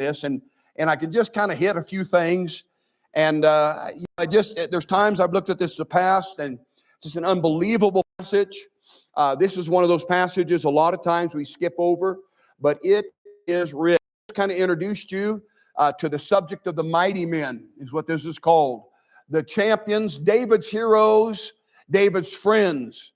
this, and I can just kind of hit a few things. And there's times I've looked at this in the past, and it's just an unbelievable passage. This is one of those passages a lot of times we skip over, but it is rich. Kind of introduced you to the subject of the mighty men, is what this is called. The champions, David's heroes, David's friends.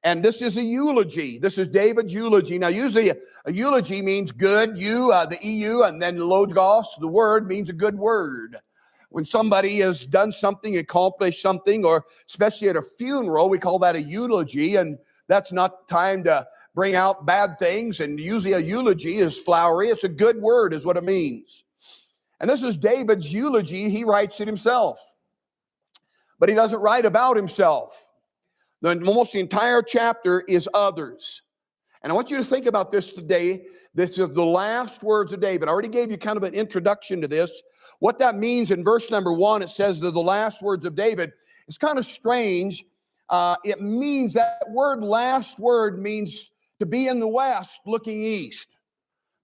And this is a eulogy. This is David's eulogy. Now, usually a eulogy means good, the EU, and then logos, the word, means a good word. When somebody has done something, accomplished something, or especially at a funeral, we call that a eulogy, and that's not time to bring out bad things, and usually a eulogy is flowery. It's a good word is what it means. And this is David's eulogy. He writes it himself. But he doesn't write about himself. Almost the entire chapter is others. And I want you to think about this today. This is the last words of David. I already gave you kind of an introduction to this. What that means in verse number 1, it says they're the last words of David. It's kind of strange. It means that last word means to be in the west looking east.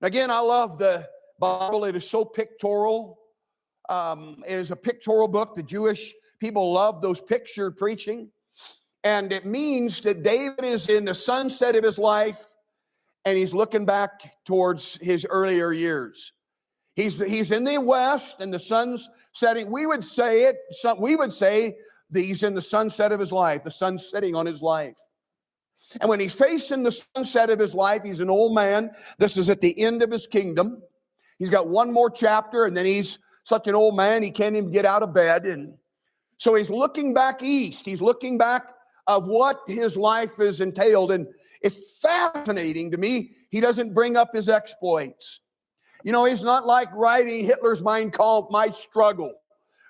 Again, I love the Bible. It is so pictorial. It is a pictorial book. The Jewish people love those picture preaching. And it means that David is in the sunset of his life, and he's looking back towards his earlier years. He's in the west, and the sun's setting. We would say that he's in the sunset of his life. The sun's setting on his life. And when he's facing the sunset of his life, he's an old man. This is at the end of his kingdom. He's got one more chapter, and then he's such an old man, he can't even get out of bed. And so he's looking back east. He's looking back of what his life has entailed. And it's fascinating to me. He doesn't bring up his exploits. You know, he's not like writing Hitler's Mein Kampf, My Struggle,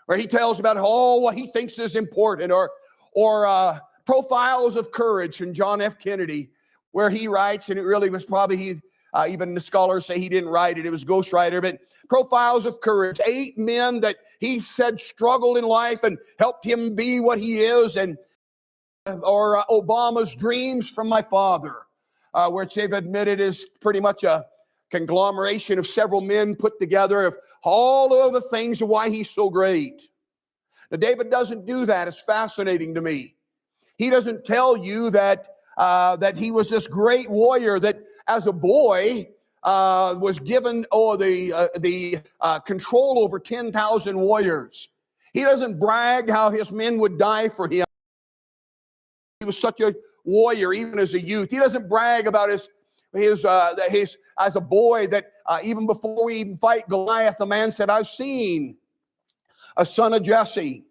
where he tells about what he thinks is important, or Profiles of Courage from John F. Kennedy, where he writes, and it really was probably even the scholars say he didn't write it, it was ghostwriter, but Profiles of Courage, 8 men that he said struggled in life and helped him be what he is, or Obama's Dreams from My Father, which they've admitted is pretty much a conglomeration of several men put together of all of the things of why he's so great. Now, David doesn't do that. It's fascinating to me. He doesn't tell you that he was this great warrior that as a boy was given the control over 10,000 warriors. He doesn't brag how his men would die for him. He was such a warrior even as a youth. He doesn't brag about his as a boy that even before we even fight Goliath, the man said, I've seen a son of Jesse.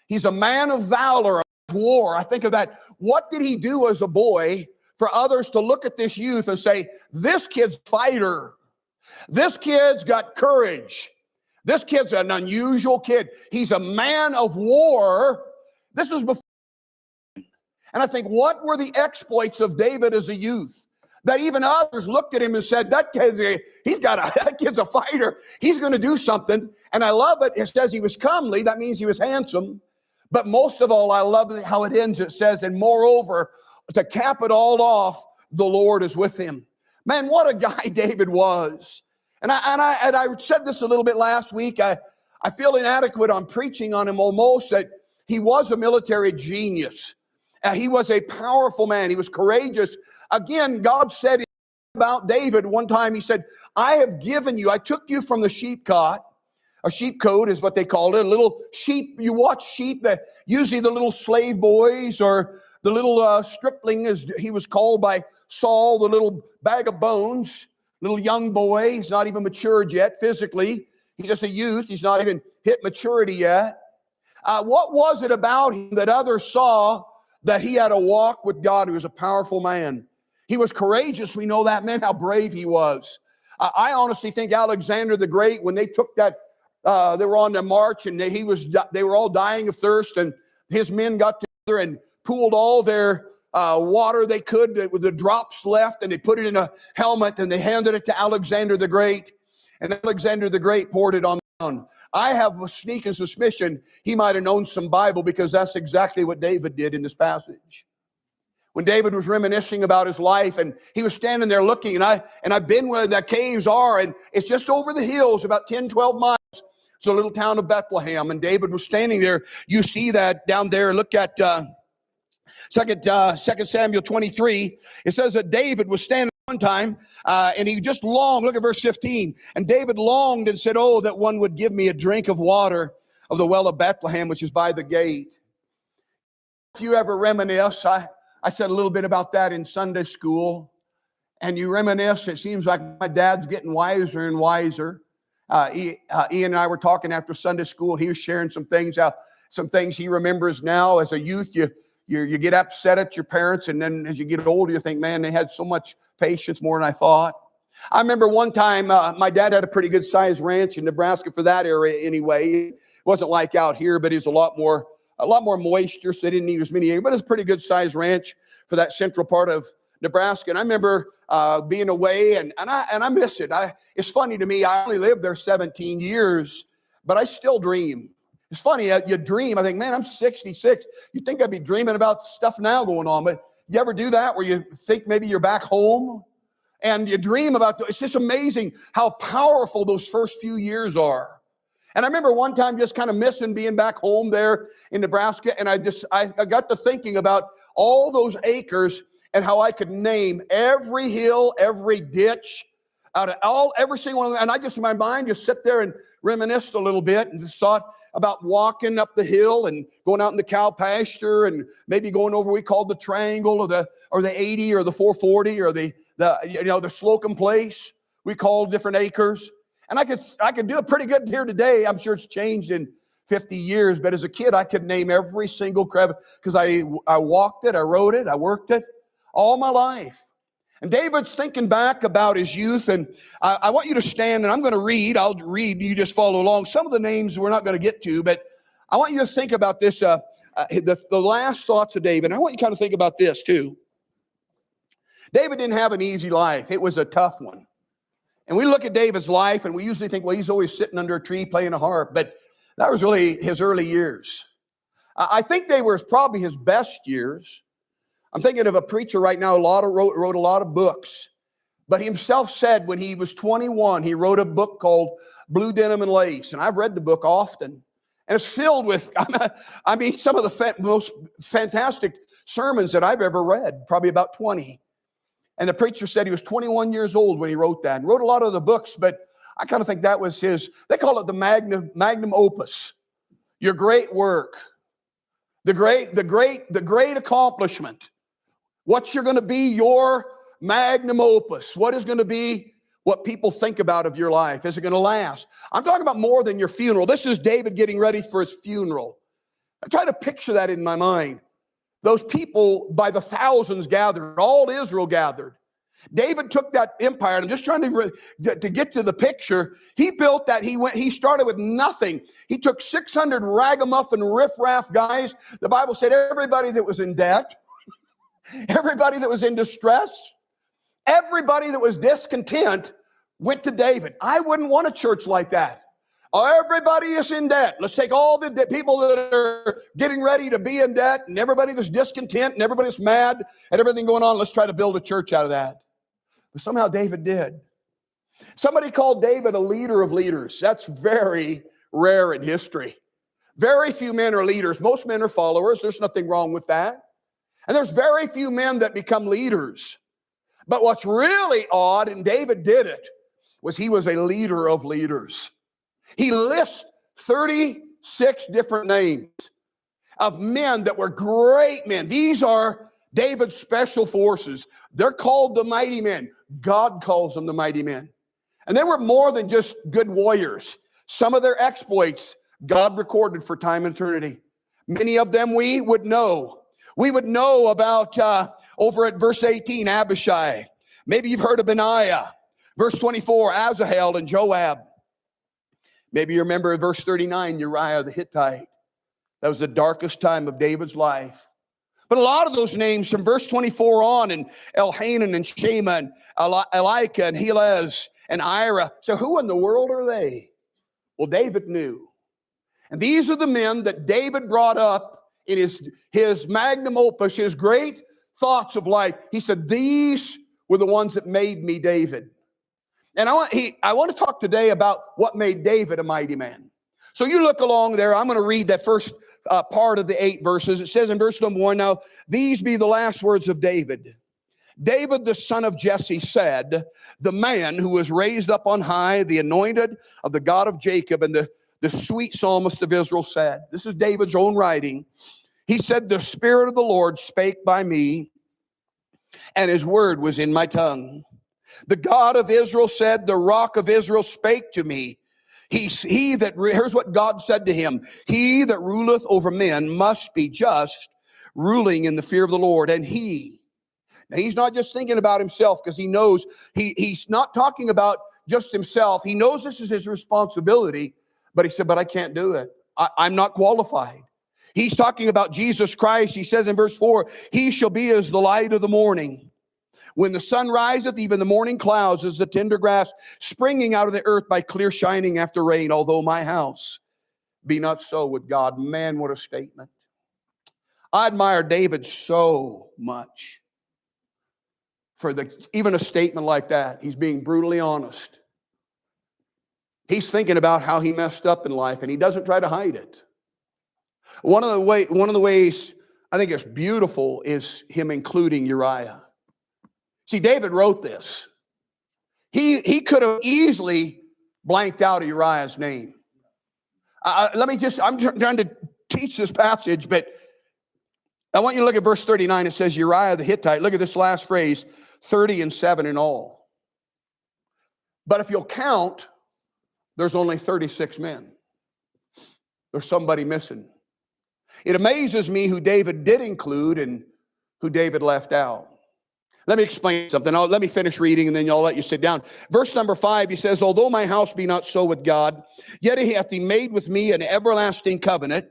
He's a man of valor, of war. I think of that. What did he do as a boy for others to look at this youth and say, this kid's a fighter. This kid's got courage. This kid's an unusual kid. He's a man of war. This was before. And I think, what were the exploits of David as a youth? That even others looked at him and said, that kid's a fighter. He's going to do something. And I love it. It says he was comely. That means he was handsome. But most of all, I love how it ends. It says, and moreover, to cap it all off, the Lord is with him. Man, what a guy David was. And I said this a little bit last week. I feel inadequate on preaching on him almost, that he was a military genius. He was a powerful man. He was courageous. Again, God said about David one time, he said, I have given you, I took you from the sheep cot. A sheep coat is what they called it. A little sheep, you watch sheep, usually the little slave boys or the little stripling, as he was called by Saul, the little bag of bones, little young boy. He's not even matured yet physically. He's just a youth. He's not even hit maturity yet. What was it about him that others saw that he had a walk with God? He was a powerful man. He was courageous. We know that meant how brave he was. I honestly think Alexander the Great, when they took that, they were on the march and they were all dying of thirst, and his men got together and pooled all their water they could with the drops left, and they put it in a helmet and they handed it to Alexander the Great, and Alexander the Great poured it on down. I have a sneaking suspicion he might have known some Bible, because that's exactly what David did in this passage. when David was reminiscing about his life, and he was standing there looking, and I've been where the caves are, and it's just over the hills, about 10, 12 miles. It's a little town of Bethlehem, and David was standing there. You see that down there. Look at 2 Samuel 23. It says that David was standing one time, and he just longed. Look at verse 15. And David longed and said, oh, that one would give me a drink of water of the well of Bethlehem, which is by the gate. If you ever reminisce, I said a little bit about that in Sunday school, and you reminisce. It seems like my dad's getting wiser and wiser. Ian and I were talking after Sunday school, and he was sharing some things he remembers now. As a youth, you get upset at your parents, and then as you get older, you think, man, they had so much patience, more than I thought. I remember one time, my dad had a pretty good sized ranch in Nebraska for that area anyway. It wasn't like out here, but it was a lot more moisture, so they didn't need as many acres, but it's a pretty good sized ranch for that central part of Nebraska. And I remember being away, and I miss it. It's funny to me, I only lived there 17 years, but I still dream. It's funny, you dream. I think, man, I'm 66. You'd think I'd be dreaming about stuff now going on, but you ever do that where you think maybe you're back home and you dream about, it's just amazing how powerful those first few years are. And I remember one time just kind of missing being back home there in Nebraska, and I got to thinking about all those acres and how I could name every hill, every ditch, every single one of them. And I just, in my mind, just sit there and reminisced a little bit and just thought about walking up the hill and going out in the cow pasture and maybe going over what we called the triangle or the 80 or the 440 or the Slocum place. We called different acres. And I could do it pretty good here today. I'm sure it's changed in 50 years, but as a kid, I could name every single crevice because I walked it, I rode it, I worked it all my life. And David's thinking back about his youth, and I want you to stand, and I'm going to read. I'll read, you just follow along. Some of the names we're not going to get to, but I want you to think about this, the last thoughts of David. And I want you to kind of think about this too. David didn't have an easy life. It was a tough one. And we look at David's life, and we usually think, well, he's always sitting under a tree playing a harp, but that was really his early years. I think they were probably his best years. I'm thinking of a preacher right now, wrote a lot of books, but he himself said when he was 21, he wrote a book called Blue Denim and Lace, and I've read the book often, and it's filled with, some of the most fantastic sermons that I've ever read, probably about 20. And the preacher said he was 21 years old when he wrote that, and wrote a lot of the books, but I kind of think that was they call it the magnum opus, your great work, the great accomplishment. What's going to be your magnum opus? What is going to be what people think about of your life? Is it going to last? I'm talking about more than your funeral. This is David getting ready for his funeral. I try to picture that in my mind. Those people by the thousands gathered, all Israel gathered. David took that empire, and I'm just trying to get to the picture. He built that. He started with nothing. He took 600 ragamuffin riffraff guys. The Bible said everybody that was in debt, everybody that was in distress, everybody that was discontent went to David. I wouldn't want a church like that. Everybody is in debt. Let's take all the people that are getting ready to be in debt and everybody that's discontent and everybody that's mad at everything going on. Let's try to build a church out of that. But somehow David did. Somebody called David a leader of leaders. That's very rare in history. Very few men are leaders. Most men are followers. There's nothing wrong with that. And there's very few men that become leaders. But what's really odd, and David did it, was he was a leader of leaders. He lists 36 different names of men that were great men. These are David's special forces. They're called the mighty men. God calls them the mighty men. And they were more than just good warriors. Some of their exploits God recorded for time and eternity. Many of them we would know. We would know about over at verse 18, Abishai. Maybe you've heard of Benaiah. Verse 24, Asahel and Joab. Maybe you remember verse 39, Uriah the Hittite. That was the darkest time of David's life. But a lot of those names from verse 24 on, and Elhanan and Shema and Elika and Helez and Ira. So who in the world are they? Well, David knew. And these are the men that David brought up in his magnum opus, his great thoughts of life. He said, these were the ones that made me David. And I want to talk today about what made David a mighty man. So you look along there. I'm going to read that first part of the 8 verses. It says in verse number 1, now, these be the last words of David. David, the son of Jesse, said, the man who was raised up on high, the anointed of the God of Jacob, and the sweet psalmist of Israel said, this is David's own writing. He said, the Spirit of the Lord spake by me, and his word was in my tongue. The God of Israel said, the rock of Israel spake to me. Here's what God said to him. He that ruleth over men must be just, ruling in the fear of the Lord. And now he's not just thinking about himself, because he knows he's not talking about just himself. He knows this is his responsibility, but he said, but I can't do it. I'm not qualified. He's talking about Jesus Christ. He says in verse 4, he shall be as the light of the morning. When the sun riseth, even the morning clouds, as the tender grass springing out of the earth by clear shining after rain, although my house be not so with God. Man, what a statement. I admire David so much for even a statement like that. He's being brutally honest. He's thinking about how he messed up in life, and he doesn't try to hide it. One of the ways I think it's beautiful is him including Uriah. See, David wrote this. He could have easily blanked out Uriah's name. I'm trying to teach this passage, but I want you to look at verse 39. It says Uriah the Hittite. Look at this last phrase, 30 and 7 in all. But if you'll count, there's only 36 men. There's somebody missing. It amazes me who David did include and who David left out. Let me explain something. Let me finish reading, and then I'll let you sit down. Verse number 5, he says, although my house be not so with God, yet he hath made with me an everlasting covenant.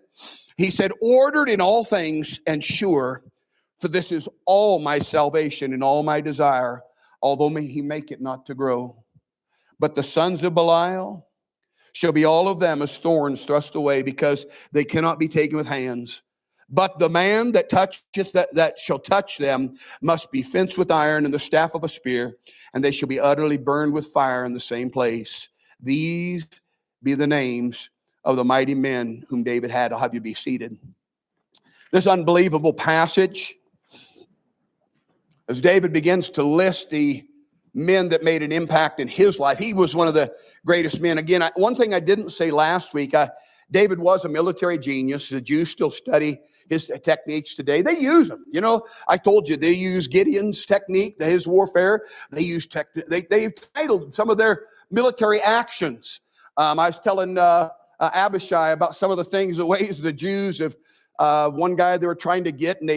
He said, ordered in all things and sure, for this is all my salvation and all my desire, although may he make it not to grow. But the sons of Belial shall be all of them as thorns thrust away, because they cannot be taken with hands. But the man that toucheth that shall touch them must be fenced with iron and the staff of a spear, and they shall be utterly burned with fire in the same place. These be the names of the mighty men whom David had. I'll have you be seated. This unbelievable passage, as David begins to list the men that made an impact in his life. He was one of the greatest men. Again, one thing I didn't say last week, David was a military genius. The Jews still study his techniques today. They use them. You know, I told you, they use Gideon's technique, his warfare. They use they've titled some of their military actions. I was telling Abishai about some of the things, the ways the Jews have, one guy they were trying to get, and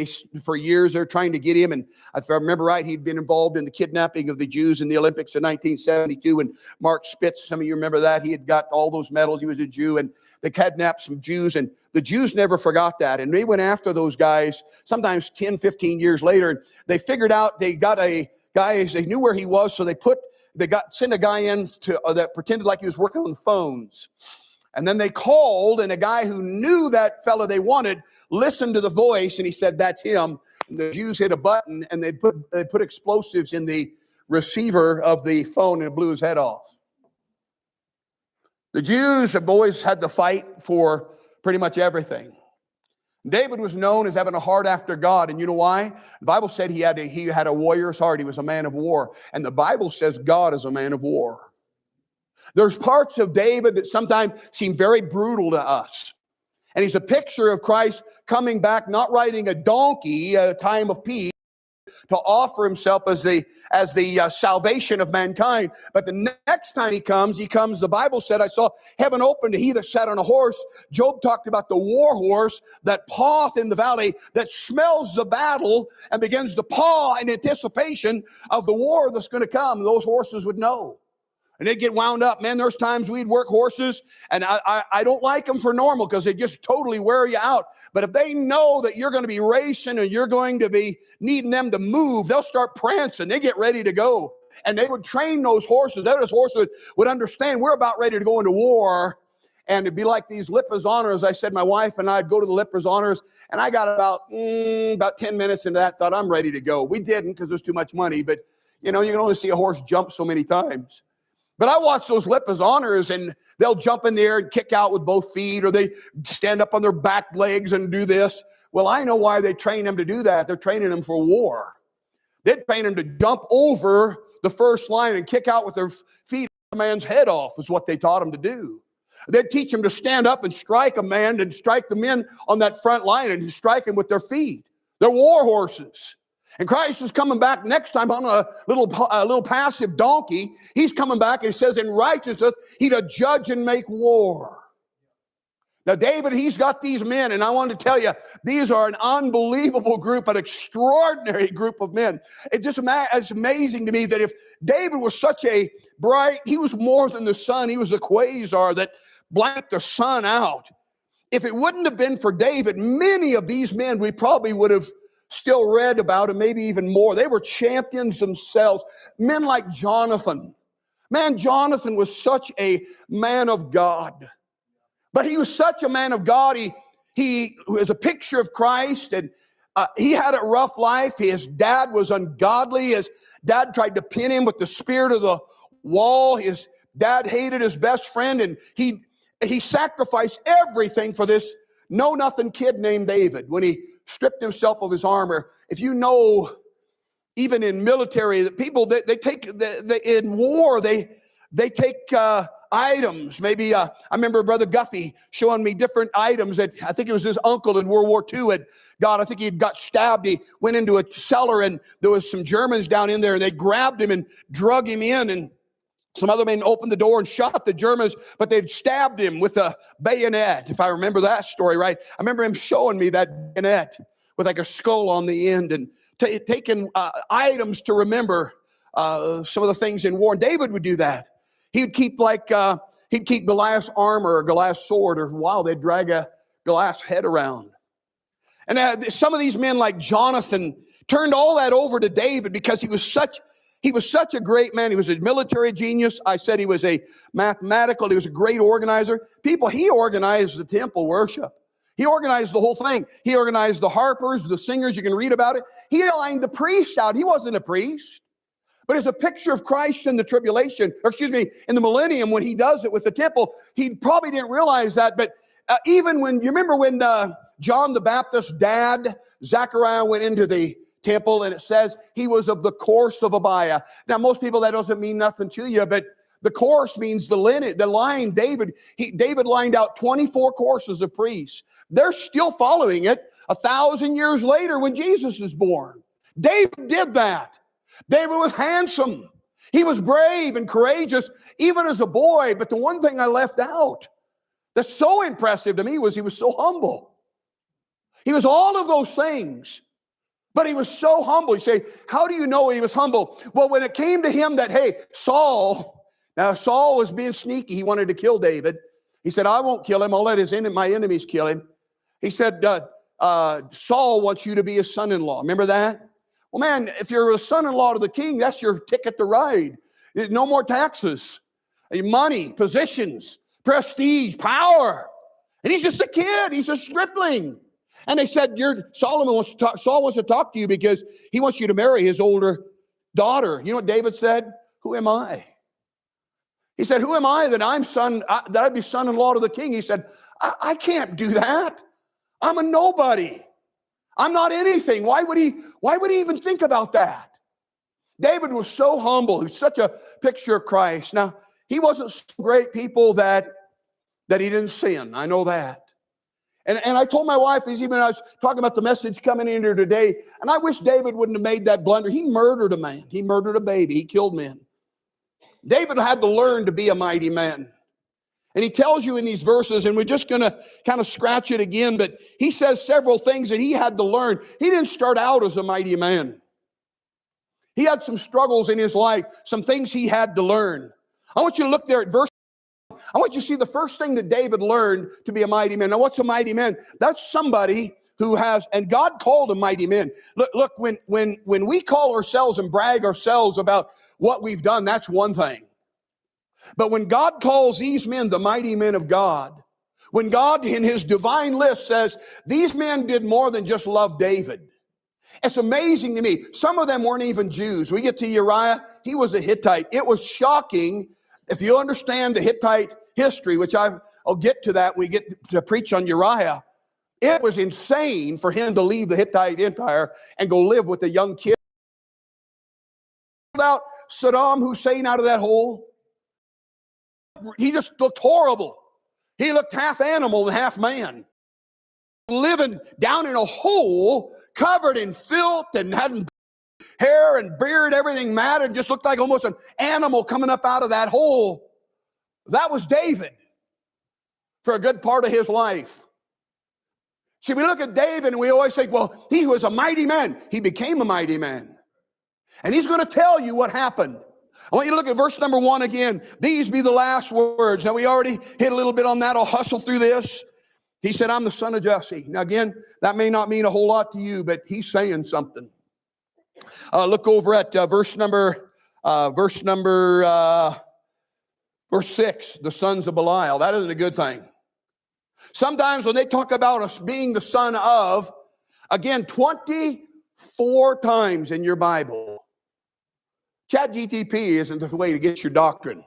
for years they're trying to get him. And if I remember right, he'd been involved in the kidnapping of the Jews in the Olympics in 1972. And Mark Spitz, some of you remember that. He had got all those medals. He was a Jew, and they kidnapped some Jews, and the Jews never forgot that. And they went after those guys sometimes 10, 15 years later. And they figured out they got a guy, they knew where he was, so sent a guy in that pretended like he was working on the phones. And then they called, and a guy who knew that fellow they wanted listened to the voice, and he said, that's him. And the Jews hit a button, and they put explosives in the receiver of the phone, and it blew his head off. The Jews have always had to fight for pretty much everything. David was known as having a heart after God, and you know why? The Bible said he had a warrior's heart. He was a man of war, and the Bible says God is a man of war. There's parts of David that sometimes seem very brutal to us, and he's a picture of Christ coming back, not riding a donkey, a time of peace, to offer himself as the salvation of mankind. But the next time he comes, the Bible said, I saw heaven open to he that sat on a horse. Job talked about the war horse that paweth in the valley, that smells the battle and begins to paw in anticipation of the war that's going to come. Those horses would know. And they'd get wound up. Man, there's times we'd work horses, and I don't like them for normal because they just totally wear you out. But if they know that you're going to be racing and you're going to be needing them to move, they'll start prancing. They get ready to go. And they would train those horses. Those horses would understand we're about ready to go into war. And it'd be like these lepers honors. I said my wife and I'd go to the lepers honors, and I got about 10 minutes into that, thought I'm ready to go. We didn't because there's too much money, but you know, you can only see a horse jump so many times. But I watch those lepers honors, and they'll jump in the air and kick out with both feet, or they stand up on their back legs and do this. Well, I know why they train them to do that. They're training them for war. They train them to jump over the first line and kick out with their feet a man's head off, is what they taught them to do. They'd teach them to stand up and strike a man and strike the men on that front line and strike them with their feet. They're war horses. And Christ is coming back next time on a little passive donkey. He's coming back, and he says in righteousness, he'd judge and make war. Now, David, he's got these men, and I wanted to tell you, these are an unbelievable group, an extraordinary group of men. It's amazing to me that if David was such a bright, he was more than the sun. He was a quasar that blanked the sun out. If it wouldn't have been for David, many of these men we probably would have still read about, and maybe even more. They were champions themselves. Men like Jonathan. Man, Jonathan was such a man of God. But he was such a man of God. He was a picture of Christ, and he had a rough life. His dad was ungodly. His dad tried to pin him with the spirit of the wall. His dad hated his best friend, and he sacrificed everything for this know-nothing kid named David when he stripped himself of his armor. If you know, even in military, the people that they take in war, they take items. Maybe I remember Brother Guffey showing me different items that I think it was his uncle in World War II had got. I think he had got stabbed. He went into a cellar, and there was some Germans down in there, and they grabbed him and drug him in, and some other men opened the door and shot the Germans, but they'd stabbed him with a bayonet, if I remember that story right. I remember him showing me that bayonet with like a skull on the end, and taking items to remember some of the things in war. And David would do that. He'd keep Goliath's armor or Goliath's sword, or while they'd drag a Goliath's head around. And some of these men like Jonathan turned all that over to David because he was such a great man. He was a military genius. I said he was a mathematical. He was a great organizer. He organized the temple worship. He organized the whole thing. He organized the harpers, the singers. You can read about it. He aligned the priest out. He wasn't a priest. But as a picture of Christ in the tribulation, in the millennium, when he does it with the temple, he probably didn't realize that. But even when, you remember when John the Baptist's dad, Zechariah, went into the temple, and it says he was of the course of Abiah. Now, most people, that doesn't mean nothing to you, but the course means the line. David lined out 24 courses of priests. They're still following it 1,000 years later when Jesus is born. David did that. David was handsome. He was brave and courageous, even as a boy. But the one thing I left out that's so impressive to me was he was so humble. He was all of those things, but he was so humble. You say, how do you know he was humble? Well, when it came to him that, hey, Saul was being sneaky. He wanted to kill David. He said, I won't kill him. I'll let my enemies kill him. He said, Saul wants you to be his son-in-law. Remember that? Well, man, if you're a son-in-law to the king, that's your ticket to ride. No more taxes, money, positions, prestige, power. And he's just a kid. He's a stripling. And they said, Saul wants to talk to you because he wants you to marry his older daughter. You know what David said? Who am I? He said, who am I that I'd be son-in-law to the king? He said, I can't do that. I'm a nobody. I'm not anything. Why would he even think about that? David was so humble. He was such a picture of Christ. Now, he wasn't so great people that he didn't sin. I know that. And I told my wife, I was talking about the message coming in here today, and I wish David wouldn't have made that blunder. He murdered a man. He murdered a baby. He killed men. David had to learn to be a mighty man. And he tells you in these verses, and we're just going to kind of scratch it again, but he says several things that he had to learn. He didn't start out as a mighty man. He had some struggles in his life, some things he had to learn. I want you to look there at verse. I want you to see the first thing that David learned to be a mighty man. Now, what's a mighty man? That's somebody who has, and God called them mighty men. Look, when we call ourselves and brag ourselves about what we've done, that's one thing. But when God calls these men the mighty men of God, when God in his divine list says, these men did more than just love David. It's amazing to me. Some of them weren't even Jews. We get to Uriah, he was a Hittite. It was shocking. If you understand the Hittite history, which I'll get to that when we get to preach on Uriah, it was insane for him to leave the Hittite Empire and go live with a young kid. Out Saddam Hussein out of that hole. He just looked horrible. He looked half animal and half man. Living down in a hole, covered in filth and hadn't hair and beard, everything matted, just looked like almost an animal coming up out of that hole. That was David for a good part of his life. See, we look at David and we always think, well, he was a mighty man. He became a mighty man. And he's going to tell you what happened. I want you to look at verse number 1 again. These be the last words. Now, we already hit a little bit on that. I'll hustle through this. He said, I'm the son of Jesse. Now, again, that may not mean a whole lot to you, but he's saying something. Look over at verse 6, the sons of Belial. That isn't a good thing. Sometimes when they talk about us being the son of, again, 24 times in your Bible. ChatGTP isn't the way to get your doctrine.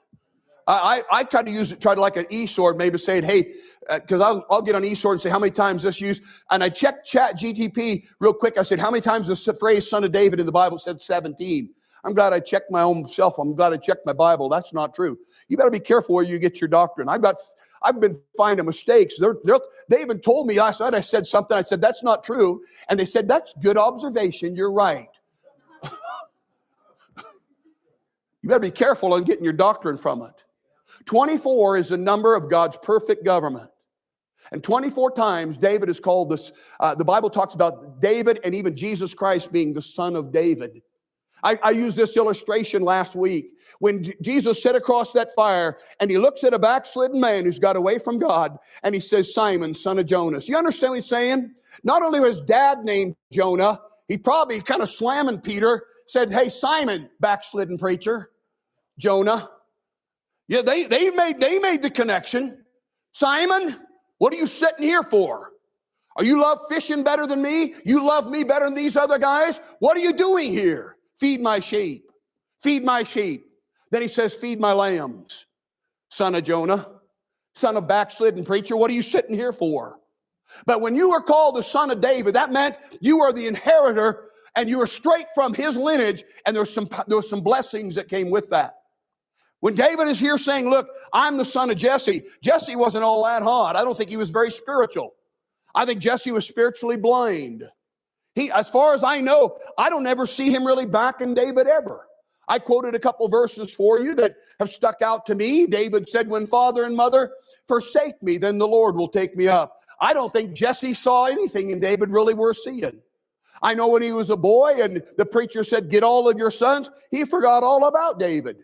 I try to use it, try to like an e-sword, maybe saying, hey, because I'll get on e-sword and say, how many times this used? And I checked ChatGTP real quick. I said, how many times the phrase son of David in the Bible said 17? I'm glad I checked my own self. I'm glad I checked my Bible. That's not true. You better be careful where you get your doctrine. I've been finding mistakes. They even told me last night I said something. I said, that's not true. And they said, that's good observation. You're right. You better be careful on getting your doctrine from it. 24 is the number of God's perfect government. And 24 times David is called this. The Bible talks about David and even Jesus Christ being the son of David. I used this illustration last week. When Jesus sat across that fire and he looks at a backslidden man who's got away from God and he says, Simon, son of Jonas. You understand what he's saying? Not only was dad named Jonah, he probably kind of slamming Peter, said, hey, Simon, backslidden preacher, Jonah. Yeah, they made the connection. Simon, what are you sitting here for? Are you love fishing better than me? You love me better than these other guys? What are you doing here? Feed my sheep. Feed my sheep. Then he says, feed my lambs. Son of Jonah, son of backslidden preacher, what are you sitting here for? But when you were called the son of David, that meant you are the inheritor and you were straight from his lineage, and there was some blessings that came with that. When David is here saying, look, I'm the son of Jesse, Jesse wasn't all that hot. I don't think he was very spiritual. I think Jesse was spiritually blind. As far as I know, I don't ever see him really backing David ever. I quoted a couple verses for you that have stuck out to me. David said, when father and mother forsake me, then the Lord will take me up. I don't think Jesse saw anything in David really worth seeing. I know when he was a boy and the preacher said, get all of your sons, he forgot all about David.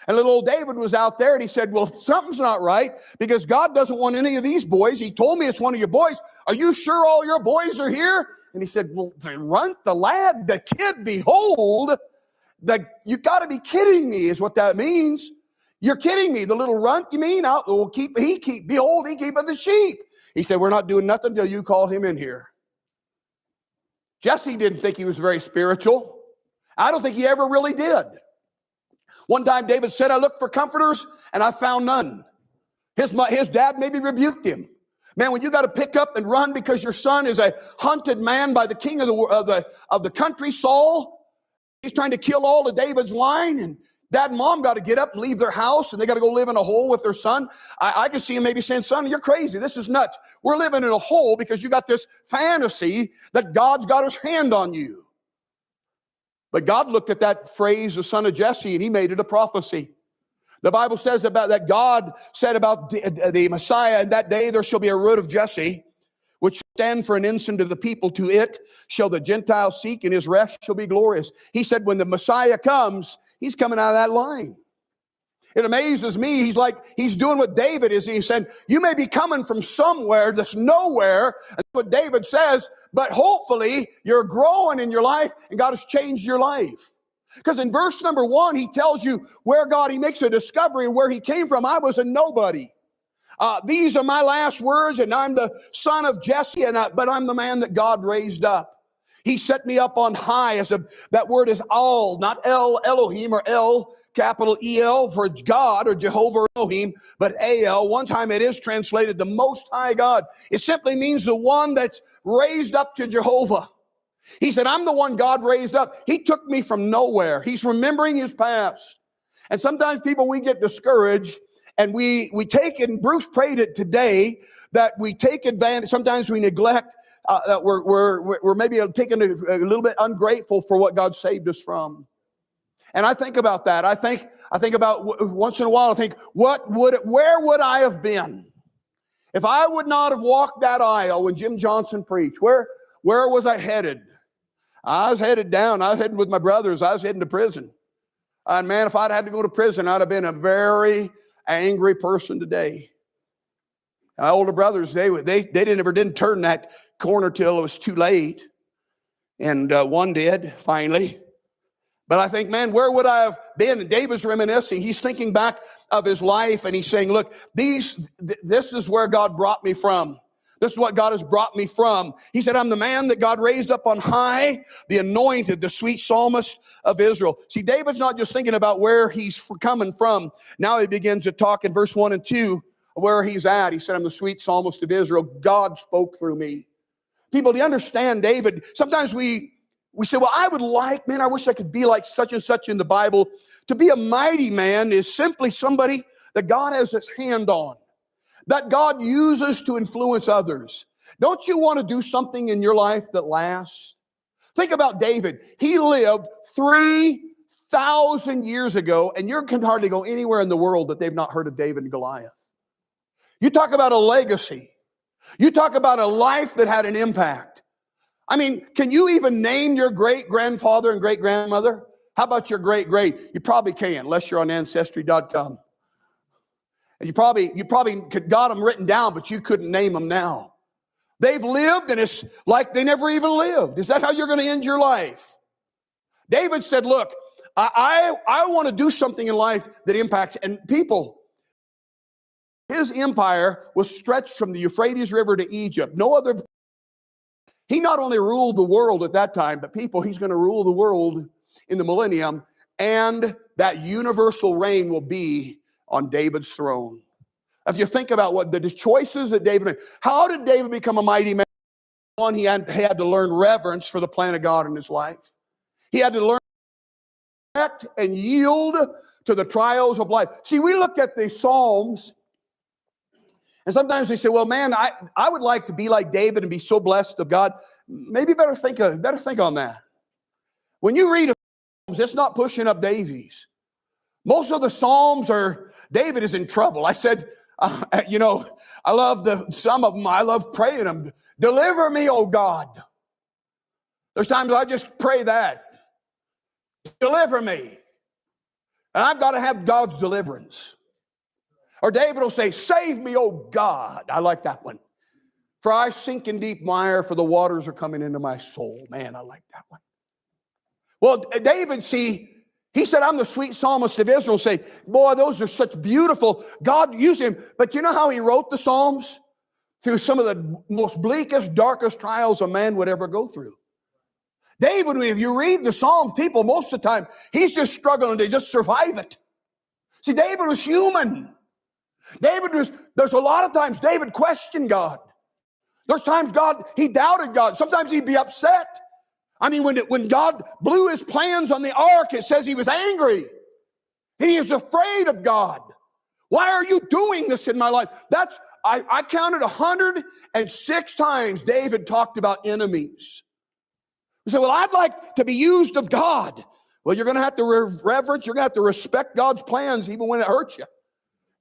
And little old David was out there and he said, well, something's not right because God doesn't want any of these boys. He told me it's one of your boys. Are you sure all your boys are here? And he said, well, the runt, the lad, the kid, behold, you got to be kidding me is what that means. You're kidding me. The little runt, you mean? Behold, he keepeth the sheep. He said, we're not doing nothing until you call him in here. Jesse didn't think he was very spiritual. I don't think he ever really did. One time David said, I looked for comforters and I found none. His dad maybe rebuked him. Man, when you got to pick up and run because your son is a hunted man by the king of the country, Saul, he's trying to kill all of David's line, and dad and mom got to get up and leave their house, and they got to go live in a hole with their son. I can see him maybe saying, son, you're crazy. This is nuts. We're living in a hole because you got this fantasy that God's got his hand on you. But God looked at that phrase, the son of Jesse, and he made it a prophecy. The Bible says about that God said about the Messiah, in that day there shall be a root of Jesse, which shall stand for an ensign to the people. To it shall the Gentiles seek, and his rest shall be glorious. He said when the Messiah comes, he's coming out of that line. It amazes me. He's doing what David is. He said, you may be coming from somewhere that's nowhere. That's what David says, but hopefully you're growing in your life and God has changed your life. Because in verse number 1, he tells you where God, he makes a discovery of where he came from. I was a nobody. These are my last words, and I'm the son of Jesse, but I'm the man that God raised up. He set me up on high. That word is Al, not El, Elohim, or El, capital E-L for God or Jehovah Elohim, but A-L. One time it is translated the Most High God. It simply means the one that's raised up to Jehovah. He said, I'm the one God raised up. He took me from nowhere. He's remembering his past. And sometimes people, we get discouraged, and we take it, and Bruce prayed it today, that we take advantage. Sometimes we neglect, that we're maybe taking a little bit ungrateful for what God saved us from. And I think about that. I think about once in a while, I think, where would I have been if I would not have walked that aisle when Jim Johnson preached? Where was I headed? I was headed down. I was headed with my brothers. I was heading to prison. And man, if I'd had to go to prison, I'd have been a very angry person today. My older brothers, they didn't turn that corner till it was too late. And one did, finally. But I think, man, where would I have been? And David's reminiscing. He's thinking back of his life, and he's saying, look, this is where God brought me from. This is what God has brought me from. He said, I'm the man that God raised up on high, the anointed, the sweet psalmist of Israel. See, David's not just thinking about where he's coming from. Now he begins to talk in verse 1 and 2 where he's at. He said, I'm the sweet psalmist of Israel. God spoke through me. People, do you understand David? Sometimes we say, well, I wish I could be like such and such in the Bible. To be a mighty man is simply somebody that God has his hand on, that God uses to influence others. Don't you want to do something in your life that lasts? Think about David. He lived 3,000 years ago, and you can hardly go anywhere in the world that they've not heard of David and Goliath. You talk about a legacy. You talk about a life that had an impact. I mean, can you even name your great-grandfather and great-grandmother? How about your great-great? You probably can, unless you're on Ancestry.com. And you probably got them written down, but you couldn't name them now. They've lived, and it's like they never even lived. Is that how you're going to end your life? David said, look, I want to do something in life that impacts, and people, his empire was stretched from the Euphrates River to Egypt. No other. He not only ruled the world at that time, but people, he's going to rule the world in the millennium, and that universal reign will be on David's throne. If you think about what the choices that David made, how did David become a mighty man? One, he had to learn reverence for the plan of God in his life. He had to learn to respect and yield to the trials of life. See, we look at the Psalms, and sometimes we say, well, man, I would like to be like David and be so blessed of God. Maybe better think on that. When you read Psalms, it's not pushing up daisies. Most of the Psalms are, David is in trouble. I said, I love some of them. I love praying them. Deliver me, oh God. There's times I just pray that. Deliver me. And I've got to have God's deliverance. Or David will say, save me, oh God. I like that one. For I sink in deep mire, for the waters are coming into my soul. Man, I like that one. Well, David, see, he said, I'm the sweet psalmist of Israel. Say, boy, those are such beautiful. God used him. But you know how he wrote the Psalms? Through some of the most bleakest, darkest trials a man would ever go through. David, if you read the Psalms, people, most of the time, he's just struggling to just survive it. See, David was human. There's a lot of times David questioned God. There's times he doubted God. Sometimes he'd be upset. I mean, when God blew his plans on the ark, it says he was angry. And he was afraid of God. Why are you doing this in my life? I counted 106 times David talked about enemies. He said, well, I'd like to be used of God. Well, you're going to have to reverence, you're going to have to respect God's plans even when it hurts you.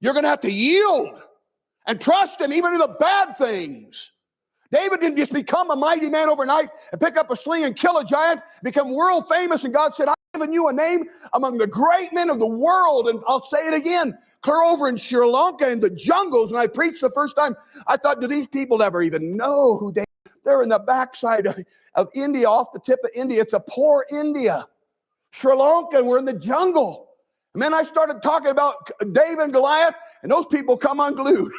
You're going to have to yield and trust him even in the bad things. David didn't just become a mighty man overnight and pick up a sling and kill a giant, become world famous, and God said, I've given you a name among the great men of the world. And I'll say it again, clear over in Sri Lanka in the jungles, when I preached the first time, I thought, do these people ever even know who they're in the backside of India, off the tip of India. It's a poor India. Sri Lanka, and we're in the jungle. And then I started talking about David and Goliath, and those people come unglued.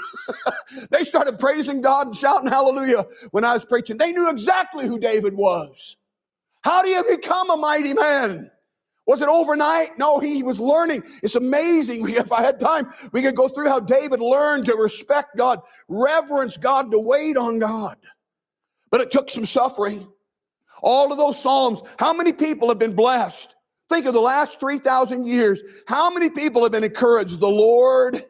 They started praising God and shouting hallelujah when I was preaching. They knew exactly who David was. How do you become a mighty man? Was it overnight? No, he was learning. It's amazing. If I had time, we could go through how David learned to respect God, reverence God, to wait on God. But it took some suffering. All of those Psalms, how many people have been blessed? Think of the last 3,000 years. How many people have been encouraged? The Lord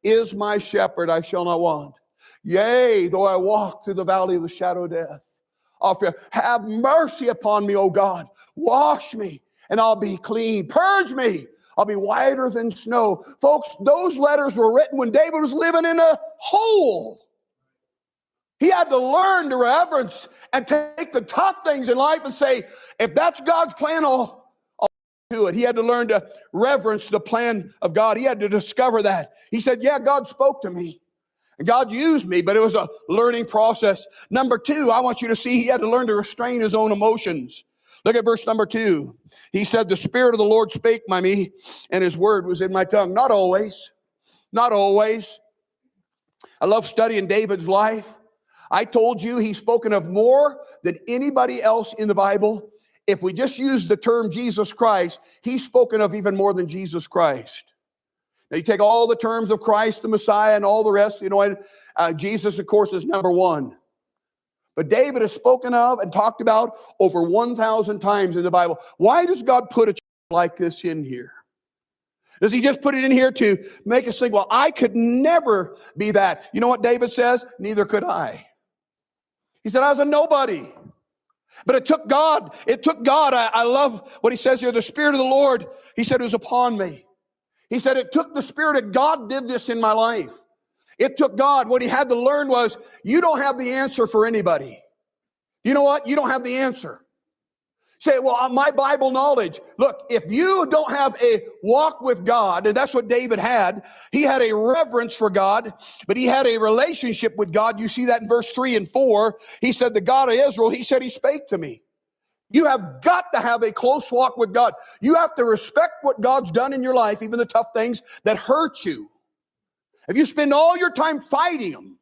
is my shepherd, I shall not want. Yea, though I walk through the valley of the shadow of death, I'll fear. Have mercy upon me, O God. Wash me, and I'll be clean. Purge me, I'll be whiter than snow. Folks, those letters were written when David was living in a hole. He had to learn to reverence and take the tough things in life and say, if that's God's plan, I'll do it. He had to learn to reverence the plan of God. He had to discover that. He said, yeah, God spoke to me. And God used me, but it was a learning process. Number two, I want you to see he had to learn to restrain his own emotions. Look at verse number 2. He said, the Spirit of the Lord spake by me, and his word was in my tongue. Not always. Not always. I love studying David's life. I told you he's spoken of more than anybody else in the Bible. If we just use the term Jesus Christ, he's spoken of even more than Jesus Christ. Now you take all the terms of Christ, the Messiah, and all the rest, Jesus, of course, is number one. But David is spoken of and talked about over 1,000 times in the Bible. Why does God put a like this in here? Does he just put it in here to make us think, well, I could never be that? You know what David says? Neither could I. He said, I was a nobody. But it took God. It took God. I love what he says here. The Spirit of the Lord, he said, was upon me. He said, it took the Spirit of God did this in my life. It took God. What he had to learn was, you don't have the answer for anybody. You know what? You don't have the answer. Say, well, my Bible knowledge. Look, if you don't have a walk with God, and that's what David had. He had a reverence for God, but he had a relationship with God. You see that in verse 3 and 4. He said, the God of Israel, he said, he spake to me. You have got to have a close walk with God. You have to respect what God's done in your life, even the tough things that hurt you. If you spend all your time fighting them.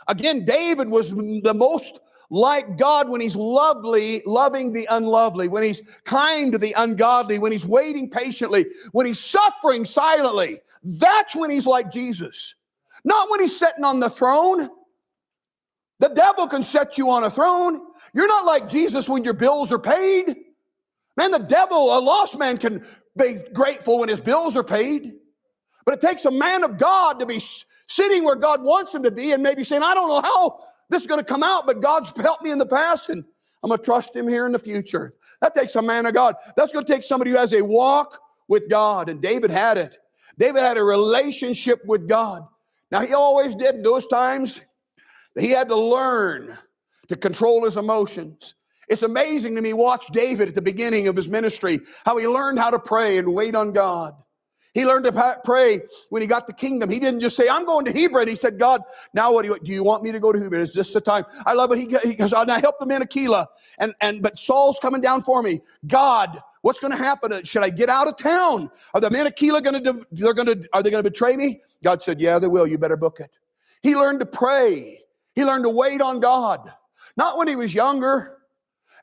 Again, David was the most like God when he's loving the unlovely, when he's kind to the ungodly, when he's waiting patiently, when he's suffering silently. That's when he's like Jesus. Not when he's sitting on the throne. The devil can set you on a throne. You're not like Jesus when your bills are paid. Man, the devil, a lost man, can be grateful when his bills are paid. But it takes a man of God to be sitting where God wants him to be and maybe saying, I don't know how this is going to come out, but God's helped me in the past and I'm going to trust him here in the future. That takes a man of God. That's going to take somebody who has a walk with God. And David had it. David had a relationship with God. Now, he always did those times. He had to learn to control his emotions. It's amazing to me, watch David at the beginning of his ministry, how he learned how to pray and wait on God. He learned to pray when he got the kingdom. He didn't just say, I'm going to Hebron. He said, God, now what do you want me to go to Hebron? Is this the time? I love it. He goes, I help the men of Keilah. But Saul's coming down for me. God, what's going to happen? Should I get out of town? Are the men of Keilah are they going to betray me? God said, yeah, they will. You better book it. He learned to pray. He learned to wait on God. Not when he was younger.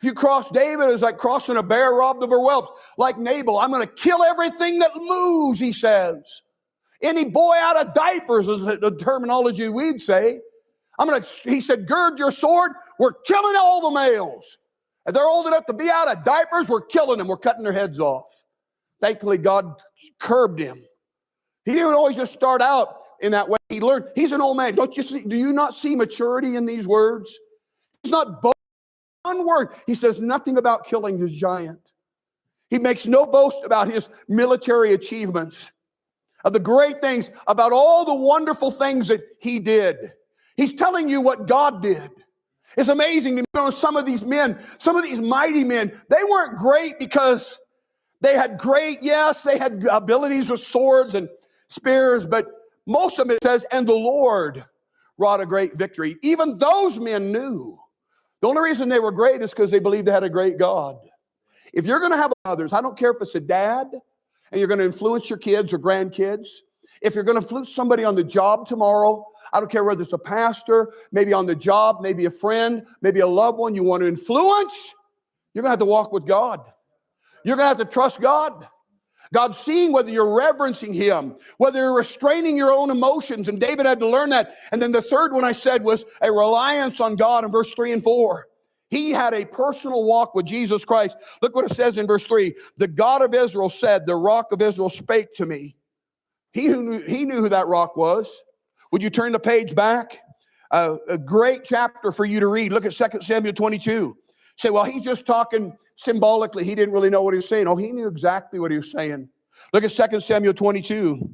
If you cross David, it was like crossing a bear robbed of her whelps. Like Nabal, I'm going to kill everything that moves, he says. Any boy out of diapers is the terminology we'd say. He said, gird your sword. We're killing all the males. If they're old enough to be out of diapers, we're killing them. We're cutting their heads off. Thankfully, God curbed him. He didn't always just start out in that way. He learned. He's an old man. Do you not see maturity in these words? He's not boasting. One word. He says nothing about killing his giant. He makes no boast about his military achievements, of the great things, about all the wonderful things that he did. He's telling you what God did. It's amazing to me. You know, some of these men, some of these mighty men, they weren't great because they had they had abilities with swords and spears, but most of it says, and the Lord wrought a great victory. Even those men knew. The only reason they were great is because they believed they had a great God. If you're going to have others, I don't care if it's a dad and you're going to influence your kids or grandkids. If you're going to influence somebody on the job tomorrow, I don't care whether it's a pastor, maybe on the job, maybe a friend, maybe a loved one you want to influence, you're going to have to walk with God. You're going to have to trust God. God's seeing whether you're reverencing Him, whether you're restraining your own emotions. And David had to learn that. And then the third one I said was a reliance on God in verse 3 and 4. He had a personal walk with Jesus Christ. Look what it says in verse 3. The God of Israel said, the rock of Israel spake to me. He knew who that rock was. Would you turn the page back? A great chapter for you to read. Look at 2 Samuel 22. Say, well, he's just talking symbolically. He didn't really know what he was saying. Oh, he knew exactly what he was saying. Look at 2 Samuel 22,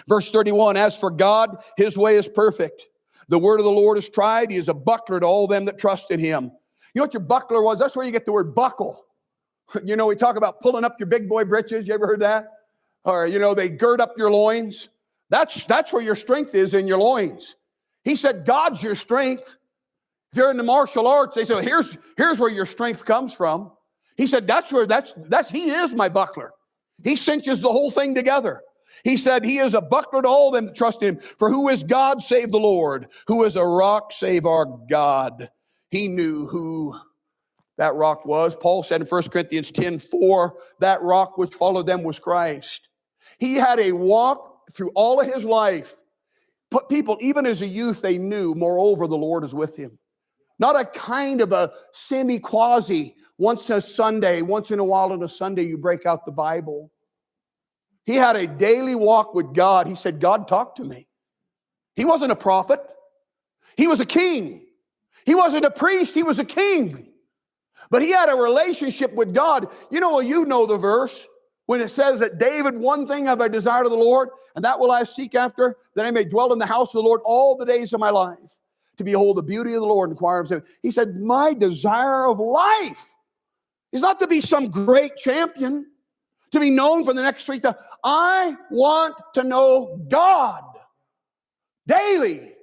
verse 31. As for God, His way is perfect. The word of the Lord is tried. He is a buckler to all them that trust in Him. You know what your buckler was? That's where you get the word buckle. You know, we talk about pulling up your big boy britches. You ever heard that? Or, you know, they gird up your loins. That's where your strength is, in your loins. He said, God's your strength. If you're in the martial arts, they say, here's where your strength comes from. He said, He is my buckler. He cinches the whole thing together. He said, He is a buckler to all them that trust Him. For who is God save the Lord? Who is a rock save our God? He knew who that rock was. Paul said in 1 Corinthians 10:4, that rock which followed them was Christ. He had a walk through all of his life. But people, even as a youth, they knew, moreover, the Lord is with him. Not a kind of a semi-quasi, once in a while on a Sunday, you break out the Bible. He had a daily walk with God. He said, God, talk to me. He wasn't a prophet. He was a king. He wasn't a priest. He was a king. But he had a relationship with God. You know the verse when it says that David, one thing have I desired of the Lord, and that will I seek after, that I may dwell in the house of the Lord all the days of my life, to behold the beauty of the Lord and inquire of Him. He said, my desire of life is not to be some great champion, to be known for the next 3,000. I want to know God daily.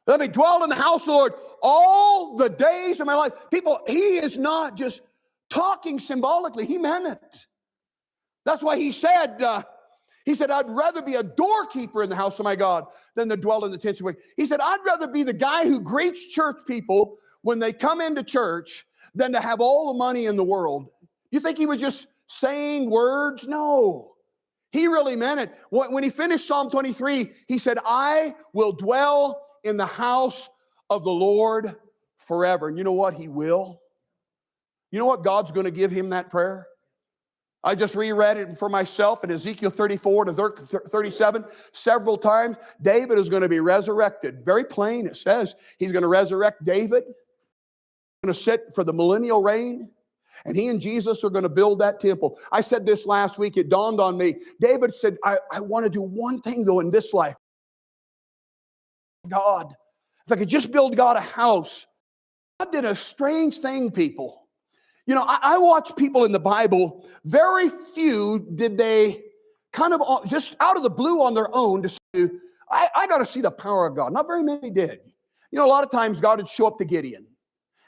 Let me dwell in the house of the Lord all the days of my life. People, he is not just talking symbolically. He meant it. That's why he said, I'd rather be a doorkeeper in the house of my God than to dwell in the tents of wicked. He said, I'd rather be the guy who greets church people when they come into church than to have all the money in the world. You think he was just saying words? No. He really meant it. When he finished Psalm 23, he said, I will dwell in the house of the Lord forever. And you know what? He will. You know what? God's going to give him that prayer. I just reread it for myself in Ezekiel 34 to 37 several times. David is going to be resurrected. Very plain, it says he's going to resurrect David. He's going to sit for the millennial reign. And he and Jesus are going to build that temple. I said this last week. It dawned on me. David said, I want to do one thing, though, in this life. God. If I could just build God a house. God did a strange thing, people. You know, I watch people in the Bible, very few did they kind of just out of the blue on their own to say, I got to see the power of God. Not very many did. You know, a lot of times God would show up to Gideon.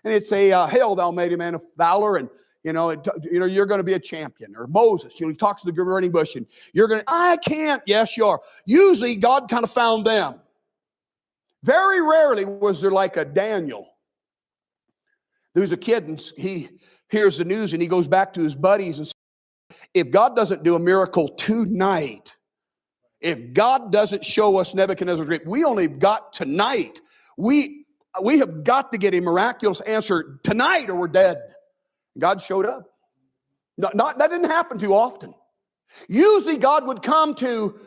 And it'd say, hail, thou mighty man of valor. And, you're going to be a champion. Or Moses, he talks to the burning bush. And I can't. Yes, you are. Usually God kind of found them. Very rarely was there like a Daniel. There was a kid and he hears the news and he goes back to his buddies and says, if God doesn't do a miracle tonight, if God doesn't show us Nebuchadnezzar's dream, we only got tonight. We have got to get a miraculous answer tonight or we're dead. God showed up. That didn't happen too often. Usually God would come to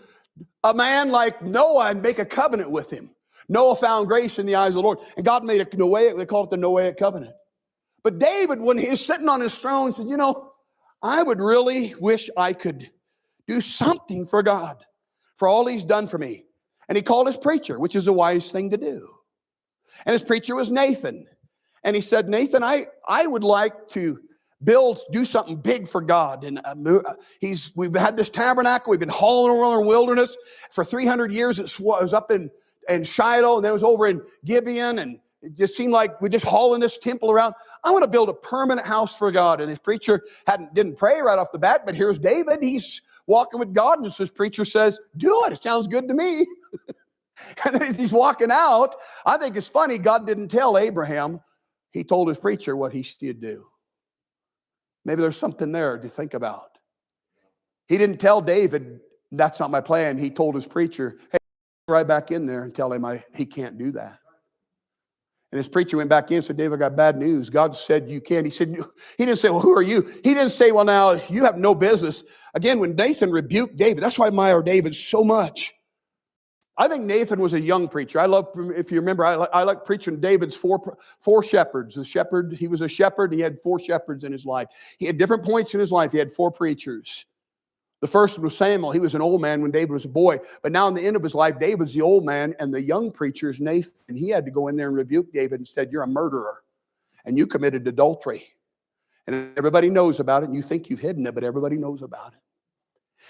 a man like Noah and make a covenant with him. Noah found grace in the eyes of the Lord. And God made a Noahic, they call it the Noahic covenant. But David, when he was sitting on his throne, said, I would really wish I could do something for God, for all he's done for me. And he called his preacher, which is a wise thing to do. And his preacher was Nathan. And he said, Nathan, I would like to do something big for God. And we've had this tabernacle. We've been hauling around the wilderness for 300 years. It was up in Shiloh, and then it was over in Gibeon, and it just seemed like we're just hauling this temple around. I want to build a permanent house for God. And his preacher didn't pray right off the bat, but here's David. He's walking with God, and his preacher says, do it. It sounds good to me. And then as he's walking out, I think it's funny, God didn't tell Abraham. He told his preacher what he should do. Maybe there's something there to think about. He didn't tell David, that's not my plan. He told his preacher, hey, right back in there and tell him he can't do that. And his preacher went back in and said, David, I got bad news. God said you can. He didn't say, well, who are you? He didn't say, well, now, you have no business. Again, when Nathan rebuked David, that's why I admire David so much. I think Nathan was a young preacher. I love, if you remember, I like preaching David's four shepherds. The shepherd, he was a shepherd. He had 4 shepherds in his life. He had different points in his life. He had 4 preachers. The first was Samuel. He was an old man when David was a boy. But now in the end of his life, David's the old man, and the young preacher is Nathan. And he had to go in there and rebuke David and said, you're a murderer, and you committed adultery. And everybody knows about it, and you think you've hidden it, but everybody knows about it.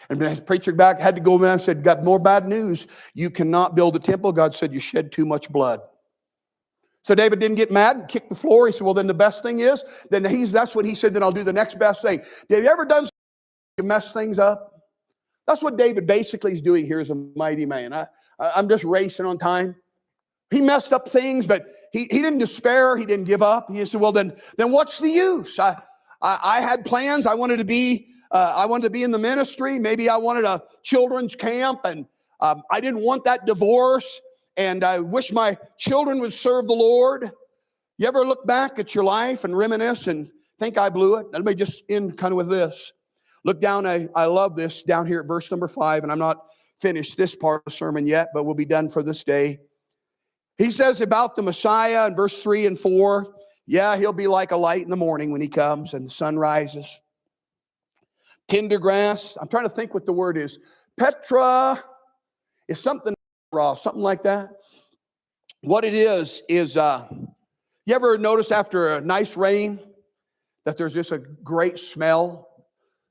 And when his preacher back had to go in and said, got more bad news. You cannot build a temple. God said, you shed too much blood. So David didn't get mad and kick the floor. He said, well, then the best thing is, that's what he said, then I'll do the next best thing. Have you ever done something to mess things up? That's what David basically is doing here as a mighty man. I'm just racing on time. He messed up things, but he didn't despair. He didn't give up. He said, well, then what's the use? I had plans. I wanted to be in the ministry. Maybe I wanted a children's camp, and I didn't want that divorce, and I wish my children would serve the Lord. You ever look back at your life and reminisce and think I blew it? Let me just end kind of with this. Look down, I love this, down here at verse number 5, and I'm not finished this part of the sermon yet, but we'll be done for this day. He says about the Messiah in verse 3 and 4, yeah, he'll be like a light in the morning when he comes and the sun rises. Tender grass. I'm trying to think what the word is. Petra is something raw, something like that. What it is you ever notice after a nice rain that there's just a great smell?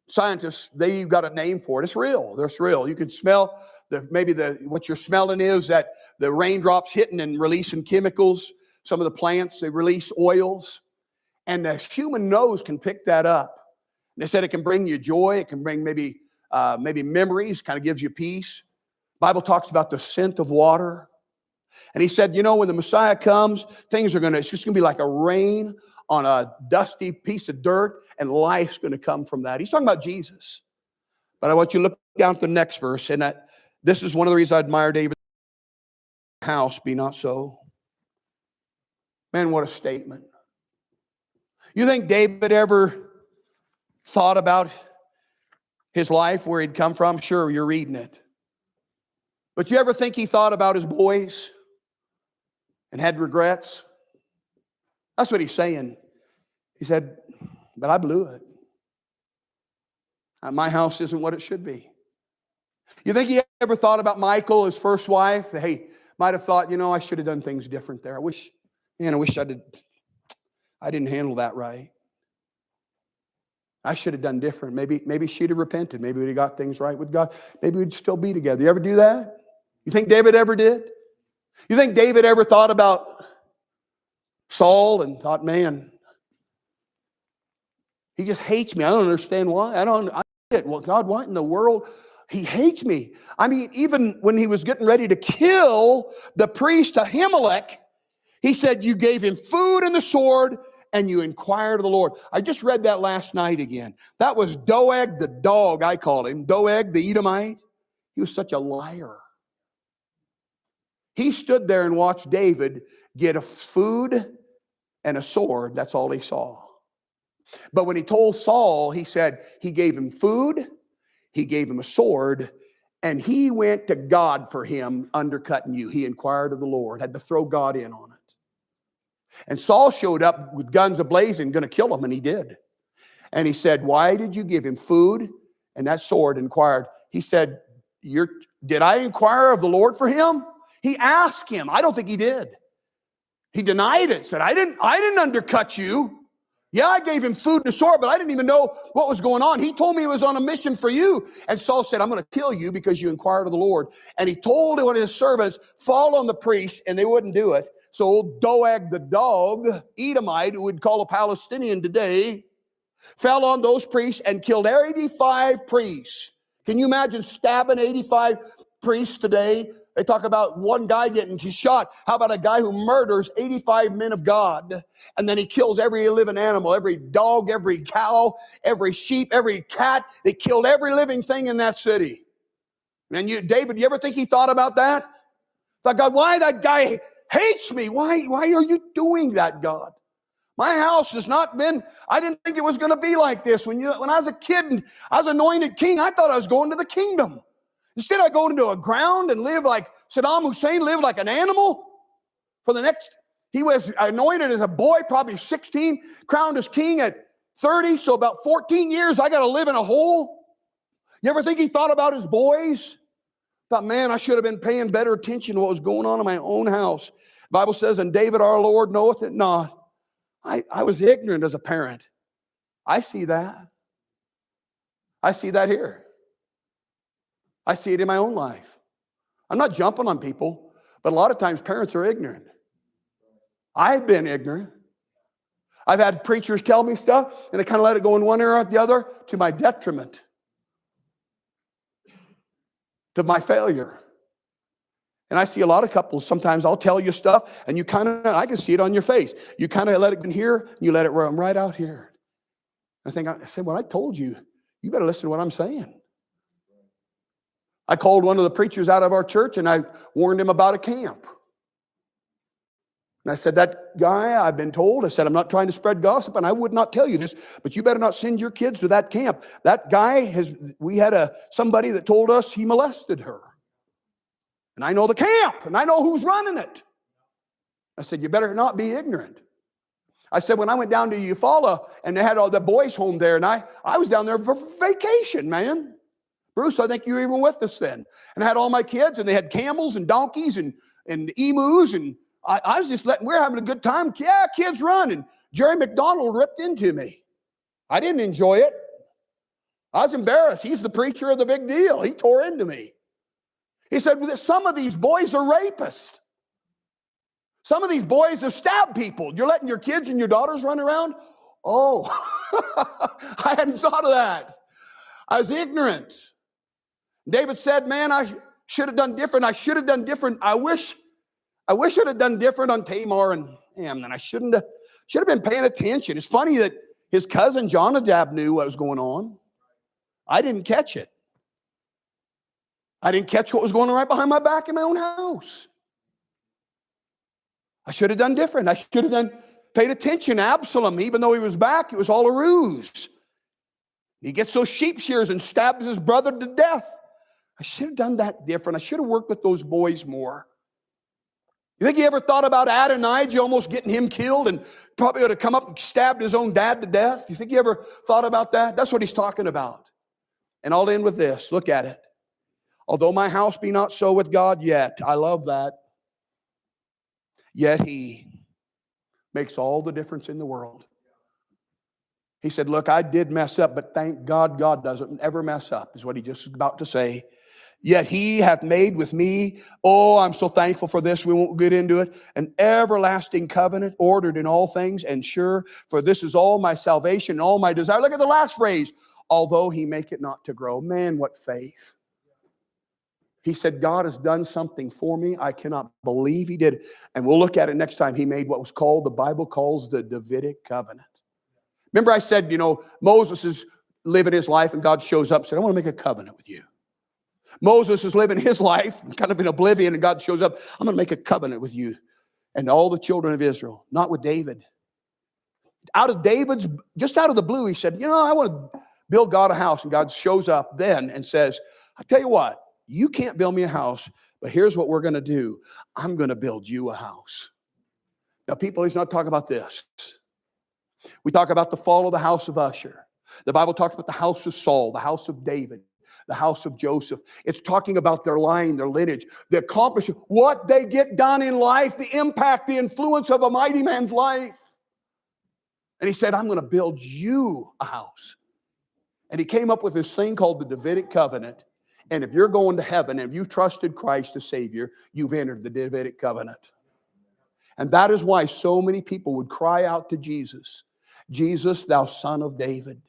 Scientists, they've got a name for it. It's real. It's real. You can smell what you're smelling is that the raindrops hitting and releasing chemicals. Some of the plants, they release oils. And the human nose can pick that up. They said it can bring you joy. It can bring maybe memories, kind of gives you peace. Bible talks about the scent of water. And he said, when the Messiah comes, it's just going to be like a rain on a dusty piece of dirt, and life's going to come from that. He's talking about Jesus. But I want you to look down at the next verse, and this is one of the reasons I admire David. House be not so. Man, what a statement. You think David ever thought about his life, where he'd come from? Sure, you're reading it. But you ever think he thought about his boys and had regrets? That's what he's saying. He said, but I blew it. My house isn't what it should be. You think he ever thought about Michal, his first wife? Hey, might have thought, I should have done things different there. I wish I didn't handle that right. I should have done different. Maybe she'd have repented. Maybe we'd have got things right with God. Maybe we'd still be together. You ever do that? You think David ever did? You think David ever thought about Saul and thought, man, he just hates me. I don't understand why. I get it. Well, God, what in the world? He hates me. I mean, even when he was getting ready to kill the priest Ahimelech, he said, you gave him food and the sword, and you inquired of the Lord. I just read that last night again. That was Doeg the dog, I call him. Doeg the Edomite. He was such a liar. He stood there and watched David get a food and a sword. That's all he saw. But when he told Saul, he said he gave him food, he gave him a sword, and he went to God for him, undercutting you. He inquired of the Lord, had to throw God in on it. And Saul showed up with guns ablazing, going to kill him, and he did. And he said, why did you give him food and that sword? Inquired. He said, did I inquire of the Lord for him? He asked him. I don't think he did. He denied it, said, I didn't undercut you. Yeah, I gave him food and a sword, but I didn't even know what was going on. He told me he was on a mission for you. And Saul said, I'm going to kill you because you inquired of the Lord. And he told one of his servants, fall on the priest, and they wouldn't do it. So old Doeg the dog, Edomite, who we'd call a Palestinian today, fell on those priests and killed 85 priests. Can you imagine stabbing 85 priests today? They talk about one guy getting shot. How about a guy who murders 85 men of God, and then he kills every living animal, every dog, every cow, every sheep, every cat. They killed every living thing in that city. And David, you ever think he thought about that? Thought, God, why that guy hates me? Why are you doing that, God? My house has not been, I didn't think it was going to be like this. When I was a kid and I was anointed king, I thought I was going to the kingdom. Instead, I go into a ground and live like Saddam Hussein lived, like an animal. He was anointed as a boy, probably 16, crowned as king at 30, so about 14 years, I got to live in a hole. You ever think he thought about his boys? Thought, man, I should have been paying better attention to what was going on in my own house. The Bible says, and David our Lord knoweth it not. I was ignorant as a parent. I see that. I see that here. I see it in my own life. I'm not jumping on people, but a lot of times parents are ignorant. I've been ignorant. I've had preachers tell me stuff, and I kind of let it go in one ear or the other to my detriment, to my failure. And I see a lot of couples, sometimes I'll tell you stuff, and I can see it on your face. You kind of let it in here, and you let it run right out here. I said, well, I told you, you better listen to what I'm saying. I called one of the preachers out of our church, and I warned him about a camp. And I said, that guy, I've been told, I said, I'm not trying to spread gossip, and I would not tell you this, but you better not send your kids to that camp. That guy we had somebody that told us he molested her. And I know the camp, and I know who's running it. I said, you better not be ignorant. I said, when I went down to Eufaula, and they had all the boys home there, and I was down there for vacation, man. Bruce, I think you were even with us then. And I had all my kids, and they had camels and donkeys and emus, and I was just we're having a good time. Yeah, kids run. And Jerry McDonald ripped into me. I didn't enjoy it. I was embarrassed. He's the preacher of the big deal. He tore into me. He said, some of these boys are rapists. Some of these boys have stabbed people. You're letting your kids and your daughters run around? Oh, I hadn't thought of that. I was ignorant. David said, man, I should have done different. I should have done different. I wish I'd have done different on Tamar and Amnon. I should have been paying attention. It's funny that his cousin Jonadab knew what was going on. I didn't catch it. I didn't catch what was going on right behind my back in my own house. I should have done different. I should have paid attention. Absalom, even though he was back, it was all a ruse. He gets those sheep shears and stabs his brother to death. I should have done that different. I should have worked with those boys more. You think he ever thought about Adonijah almost getting him killed and probably would have come up and stabbed his own dad to death? You think he ever thought about that? That's what he's talking about. And I'll end with this. Look at it. Although my house be not so with God yet, I love that. Yet he makes all the difference in the world. He said, look, I did mess up, but thank God, God doesn't ever mess up, is what he just was about to say. Yet he hath made with me, oh, I'm so thankful for this, we won't get into it, an everlasting covenant, ordered in all things and sure, for this is all my salvation and all my desire. Look at the last phrase, although he make it not to grow. Man, what faith. He said, God has done something for me. I cannot believe he did. And we'll look at it next time. He made what was called, the Bible calls the Davidic covenant. Remember I said, Moses is living his life and God shows up and said, I want to make a covenant with you. Moses is living his life kind of in oblivion and God shows up. I'm going to make a covenant with you and all the children of Israel, not with David. Just out of the blue, he said, I want to build God a house. And God shows up then and says, I tell you what, you can't build me a house, but here's what we're going to do. I'm going to build you a house. Now, people, he's not talking about this. We talk about the fall of the house of Usher. The Bible talks about the house of Saul, the house of David, the house of Joseph. It's talking about their line, their lineage, the accomplishment, what they get done in life, the impact, the influence of a mighty man's life. And he said, I'm going to build you a house. And he came up with this thing called the Davidic covenant. And if you're going to heaven and if you've trusted Christ as Savior, you've entered the Davidic covenant. And that is why so many people would cry out to Jesus, Jesus, thou son of David,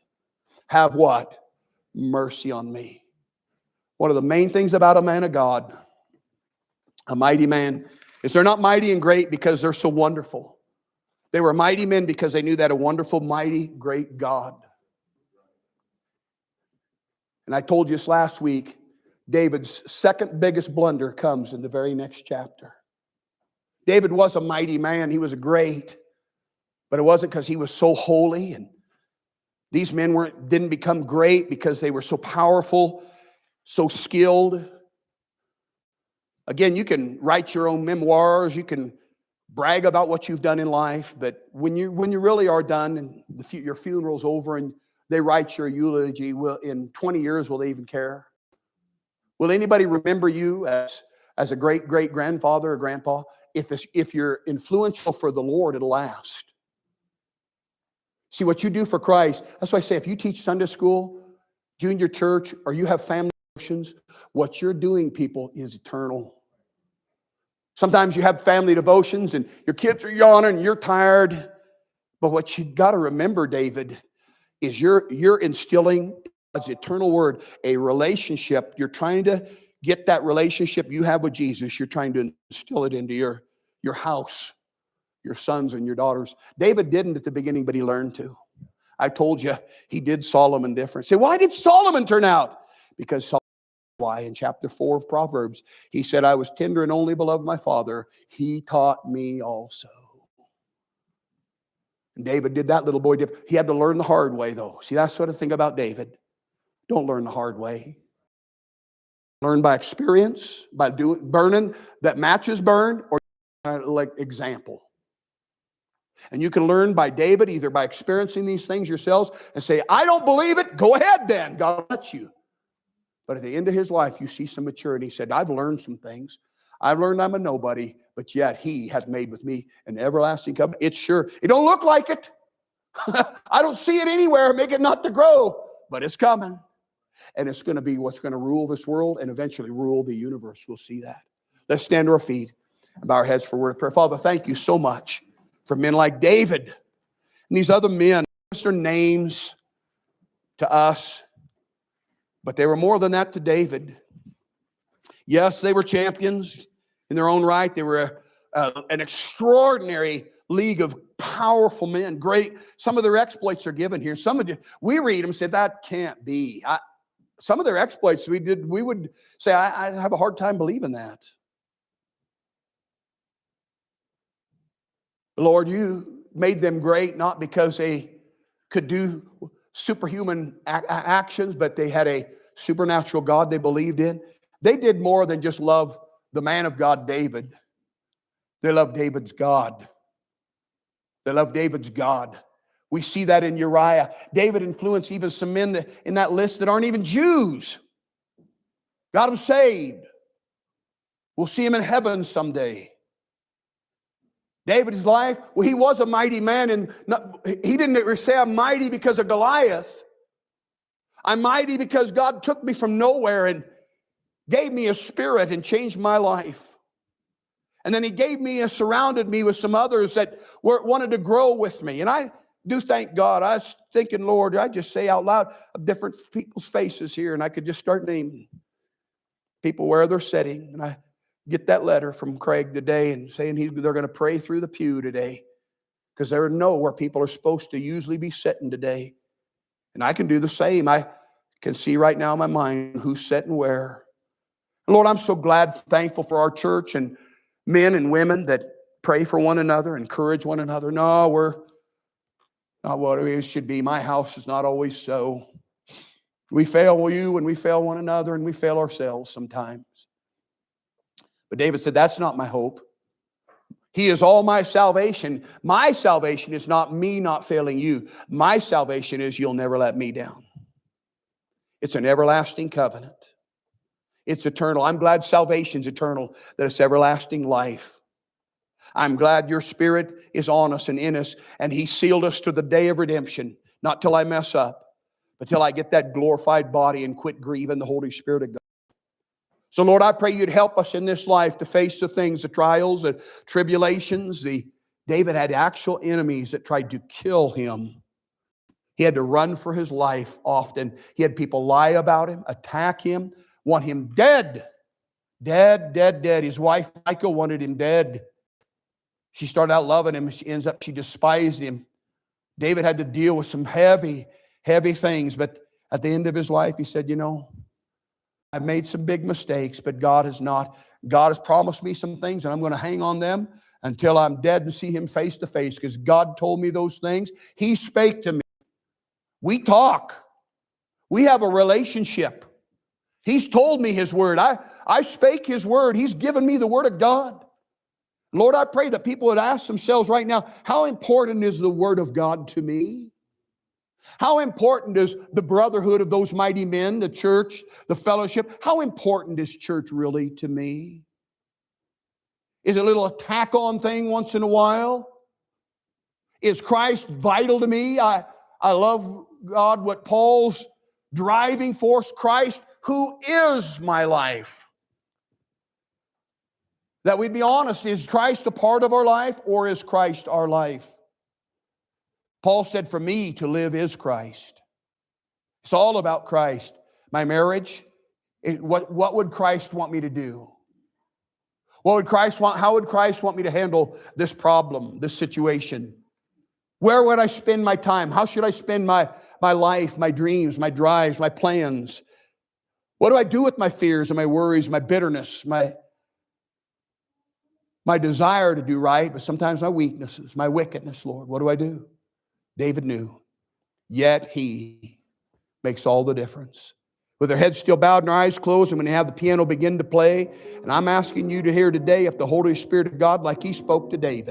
have what? Mercy on me. One of the main things about a man of God, a mighty man, is they're not mighty and great because they're so wonderful. They were mighty men because they knew that a wonderful, mighty, great God. And I told you this last week, David's second biggest blunder comes in the very next chapter. David was a mighty man. He was a great, but it wasn't because he was so holy. And these men didn't become great because they were so powerful, so skilled. Again, you can write your own memoirs. You can brag about what you've done in life. But when you really are done and your funeral's over and they write your eulogy, in 20 years, will they even care? Will anybody remember you as a great-great-grandfather or grandpa? If you're influential for the Lord, it'll last. See, what you do for Christ, that's why I say if you teach Sunday school, junior church, or you have family devotions, what you're doing, people, is eternal. Sometimes you have family devotions and your kids are yawning and you're tired. But what you got to remember, David, is you're instilling God's eternal word, a relationship. You're trying to get that relationship you have with Jesus. You're trying to instill it into your house, your sons and your daughters. David didn't at the beginning, but he learned to. I told you, he did Solomon different. Say, why did Solomon turn out? Because Solomon, why? In chapter 4 of Proverbs, he said, I was tender and only beloved my father. He taught me also. And David did that, little boy. He had to learn the hard way, though. See, that's what I think about David. Don't learn the hard way. Learn by experience, by burning that matches burned, or like example. And you can learn by David, either by experiencing these things yourselves and say, I don't believe it. Go ahead then. God will let you. But at the end of his life, you see some maturity. He said, I've learned some things. I've learned I'm a nobody, but yet he has made with me an everlasting covenant. It's sure. It don't look like it. I don't see it anywhere. Make it not to grow, but it's coming. And it's going to be what's going to rule this world and eventually rule the universe. We'll see that. Let's stand to our feet and bow our heads for a word of prayer. Father, thank you so much for men like David and these other men. Just their names to us, but they were more than that to David. Yes, they were champions in their own right. They were an extraordinary league of powerful men. Great. Some of their exploits are given here. We read them and say, that can't be. Some of their exploits we would say, I have a hard time believing that. Lord, you made them great not because they could do superhuman actions, but they had a supernatural God they believed in. They did more than just love the man of God, David. They loved David's God. They loved David's God. We see that in Uriah. David influenced even some men in that list that aren't even Jews. Got them saved. We'll see him in heaven someday. David's life, well, he was a mighty man, and he didn't say I'm mighty because of Goliath. I'm mighty because God took me from nowhere and gave me a spirit and changed my life. And then he gave me and surrounded me with some others that wanted to grow with me. And I do thank God. I was thinking, Lord, I just say out loud of different people's faces here, and I could just start naming people where they're sitting. And I get that letter from Craig today and saying they're going to pray through the pew today because they know where people are supposed to usually be sitting today. And I can do the same. I can see right now in my mind who's sitting where. And Lord, I'm so glad, thankful for our church and men and women that pray for one another, encourage one another. No, we're not what it should be. My house is not always so. We fail you and we fail one another and we fail ourselves sometimes. But David said, that's not my hope. He is all my salvation. My salvation is not me not failing you. My salvation is you'll never let me down. It's an everlasting covenant. It's eternal. I'm glad salvation's eternal, that it's everlasting life. I'm glad your Spirit is on us and in us, and He sealed us to the day of redemption, not till I mess up, but till I get that glorified body and quit grieving the Holy Spirit of God. So Lord, I pray you'd help us in this life to face the things, the trials, the tribulations. David had actual enemies that tried to kill him. He had to run for his life often. He had people lie about him, attack him, want him dead. Dead, dead, dead. His wife, Michal, wanted him dead. She started out loving him. She despised him. David had to deal with some heavy, heavy things. But at the end of his life, he said, you know, I've made some big mistakes, but God has not. God has promised me some things, and I'm going to hang on them until I'm dead and see him face to face, because God told me those things. He spake to me. We talk. We have a relationship. He's told me his word. I spake his word. He's given me the word of God. Lord, I pray that people would ask themselves right now, how important is the word of God to me? How important is the brotherhood of those mighty men, the church, the fellowship? How important is church really to me? Is it a little tack-on thing once in a while? Is Christ vital to me? I love God, what Paul's driving force, Christ, who is my life. That we'd be honest, is Christ a part of our life, or is Christ our life? Paul said, for me to live is Christ. It's all about Christ. My marriage, what would Christ want me to do? What would Christ want? How would Christ want me to handle this problem, this situation? Where would I spend my time? How should I spend my life, my dreams, my drives, my plans? What do I do with my fears and my worries, my bitterness, my desire to do right, but sometimes my weaknesses, my wickedness, Lord? What do I do? David knew, yet he makes all the difference. With their heads still bowed and their eyes closed, and when they have the piano begin to play, and I'm asking you to hear today if the Holy Spirit of God, like he spoke to David,